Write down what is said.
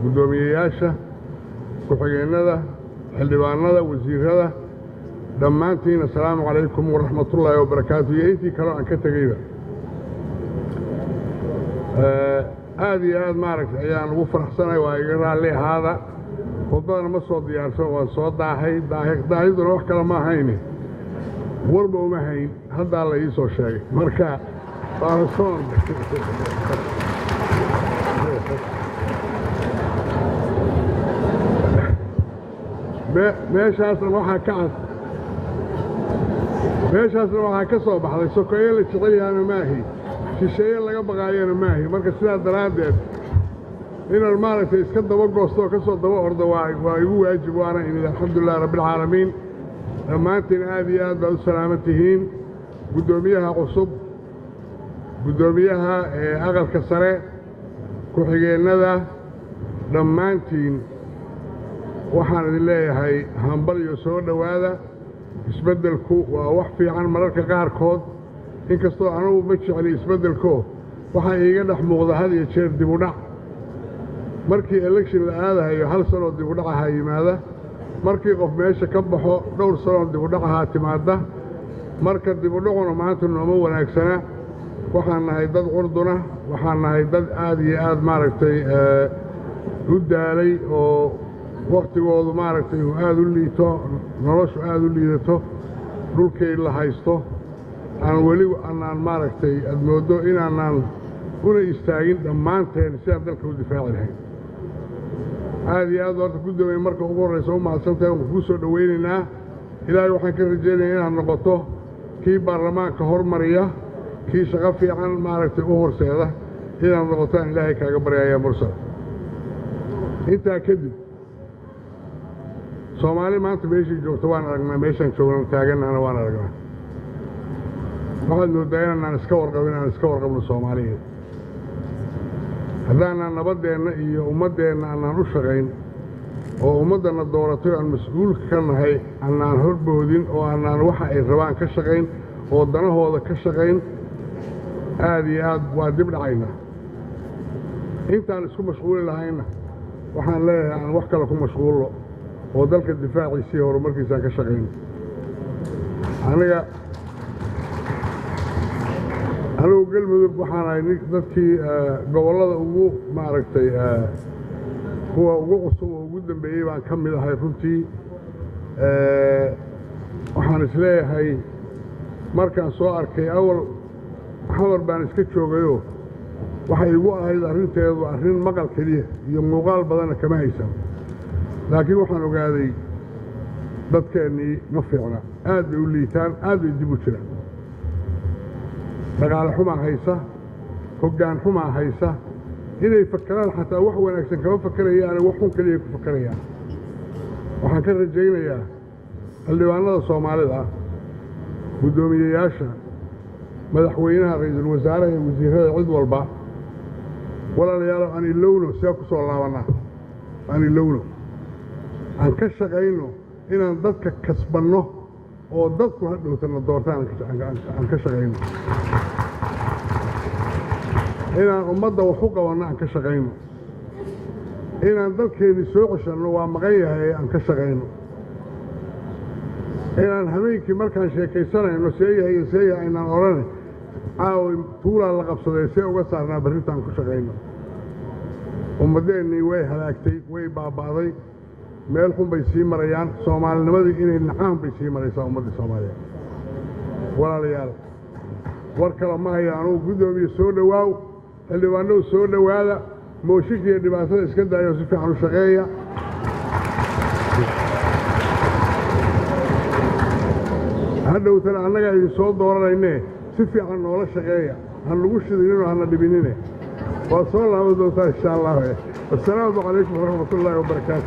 gudoomiyeyaasha ku-xigeenada xildhibaanada wasiirada dhammaantiin assalaamu calaykum waraxmatullaahi wabarakaatu iyo intii kale aan ka tegayba aad iyo aad maaragtay ayaan ugu faraxsanahay waa iga raalli ahaada khudbadana ma soo diyaarsan waan soo daahiduna wax kale ma ahayne warba uma hayn haddaa la ii soo sheegay marka waana soo meeshaasna waxaa ka soo baxday sokoye la jecel yahana maahi shisheeye laga baqaayana maahi marka sidaa daraaddeed inaan maaragtay iska daba goosto oo ka soo daba ordo waa igu waajib waana imid alxamdulilah rabbilcaalamiin dhammaantiin aad iyo aad baad u salaaman tihiin guddoomiyaha cusub guddoomiyaha aqalka sare ku-xigeennada dhammaantiin waxaan idin leeyahay hambal iyo soo dhowaada isbeddelku waa wax fiican mararka qaarkood inkastoo anugu ma jecli isbeddelko waxaa iiga dhex muuqda had iyo jeer dibudhac markii election la aadahayo hal sanoo dibudhacahaa yimaada markii qof meesha ka baxo dhowr sanoo dibudhacahaa timaadda marka dibudhacuna maanta nooma wanaagsana waxaan nahay dad curduna waxaan nahay dad aad iyo aad maaragtay u daalay oo wakhtigoodu maaragtay uu aad u liito noloshu aad u liidato dhulkay la haysto aan weli annaan maaragtay aad mooddo inaanaan una istaagin dhammaanteen sidaan dalka u difaaci lahayn aad iyo aad horta guddoomiye marka ugu horraysa u mahadsantahay waan kuu soo dhowaynaynaa ilaahay waxaan ka rajaynayaa inaad noqoto kii baarlamaanka hormariya kii shaqo fiican maaragtay u horseeda inaad noqotaan ilaahay kaaga baryayaa mursal intaa kadib soomaali maanta meeshii joogto waan aragnaa meeshaan joogno taagannahana waan aragnaa waxaad mooddaa inaanaan iska warqabin aan iska warqabno soomaaliyeed haddaanaan nabaddeenna iyo ummaddeenna annaan u shaqayn oo ummaddanna dooratay aan mas-uulka ka nahay annaan horboodin oo annaan waxa ay rabaan ka shaqayn oo danahooda ka shaqayn aad iyo aad waa dib dhacaynaa intaan isku mashquuli lahaynna waxaan leeyahay aan wax kale ku mashquullo oo dalka difaaciisii horumarkiisaan ka shaqayno anugu galmudug waxaan ahay dadkii gobollada ugu maaragtay kuwa ugu cusub oo ugu dambeeyey baan ka mid ahay runtii waxaan isleeyahay markaan soo arkay awal xamar baan iska joogayoo waxay igu ahayd arrinteedu arrin maqal keliya iyo muuqaal badanna kama haysan laakiin waxaan ogaaday dadkeennii ma fiicna aad bay u liitaan aad bay dib u jiraan dhaqaale xumaa haysa hoggaan xumaa haysa inay fakeraan xataa wax wanaagsan kama fakerayaane wax xun keliya ku fakerayaan waxaan ka rajaynayaa xildhibaanada soomaalida ah guddoomiyeyaasha madaxweynaha ra'iisul wasaaraha iyo wasiirrada cid walba walaalayaalo aan ilowno see ku soo laabannaa aan ilowno aan ka shaqayno inaan dadka kasbanno oo dadku hadhowtana doortaan aan ka shaqayno inaan ummadda wax u qabanno aan ka shaqayno inaan dalkeennii soo ceshanno waa maqan yahay aan ka shaqayno inaan habeenkii markaan sheekaysanayno seeyahay iyo seeyahay aynaan odhane caawi tuulaa la qabsaday see uga saarnaa barrintaan ku shaqayno ummaddeennii way halaagtay way baaba'day meel xun bay sii marayaan soomaalinimadii inay nacaan bay sii maraysaa ummaddii soomaaliyeed walaalayaal war kale ma haya anugu guddoomiye soo dhowaaw xildhibaanadu soo dhowaada mooshinka iyo dhibaatada iska daayoo si fiican u shaqeeya hadhowtana annagaa idin soo dooranaynee si fiican noola shaqeeya han lagu shidininoo hana dhibinine waa soo laaban doontaa insha allah wassalaamu calaykum waraxmatullaahi wabarakaatu